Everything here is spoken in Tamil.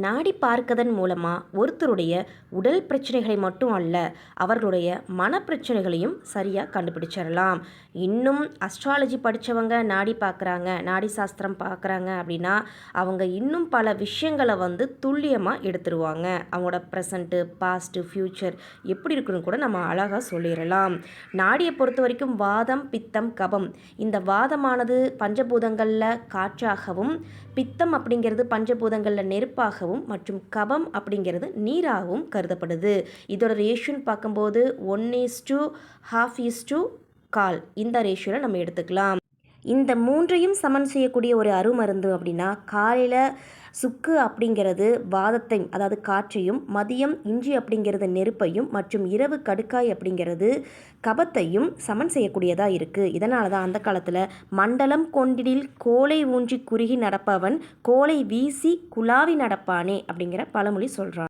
நாடி பார்க்கதன் மூலமாக ஒருத்தருடைய உடல் பிரச்சனைகளை மட்டும் அல்ல, அவர்களுடைய மனப்பிரச்சனைகளையும் சரியாக கண்டுபிடிச்சிடலாம். இன்னும் அஸ்ட்ராலஜி படித்தவங்க நாடி பார்க்குறாங்க, நாடி சாஸ்திரம் பார்க்குறாங்க அப்படின்னா அவங்க இன்னும் பல விஷயங்களை துல்லியமாக எடுத்துருவாங்க. அவங்களோட ப்ரெசண்ட்டு, பாஸ்ட்டு, ஃப்யூச்சர் எப்படி இருக்குன்னு கூட நம்ம அழகாக சொல்லிடலாம். நாடியை பொறுத்த வரைக்கும் வாதம், பித்தம், கபம். இந்த வாதமானது பஞ்சபூதங்களில் காற்றாகவும், பித்தம் அப்படிங்கிறது பஞ்சபூதங்களில் நெருப்பாகவும் மற்றும் கபம் அப்படிங்கிறது நீராகவும் கருதப்படுது. இதோட ரேஷியோன்னு பார்க்கும்போது 1:1/2 இந்த ரேஷியோவில் நம்ம எடுத்துக்கலாம். இந்த மூன்றையும் சமன் செய்யக்கூடிய ஒரு அருமருந்து அப்படின்னா காலையில் சுக்கு அப்படிங்கிறது வாதத்தை, அதாவது காற்றையும், மதியம் இஞ்சி அப்படிங்கிறது நெருப்பையும் மற்றும் இரவு கடுக்காய் அப்படிங்கிறது கபத்தையும் சமன் செய்யக்கூடியதாக இருக்குது. இதனால தான் அந்த காலத்தில் மண்டலம் கொண்டிடில் கோலை ஊன்றி குறுகி நடப்பவன் கோலை வீசி குலாவி நடப்பானே அப்படிங்கிற பழமொழி சொல்கிறான்.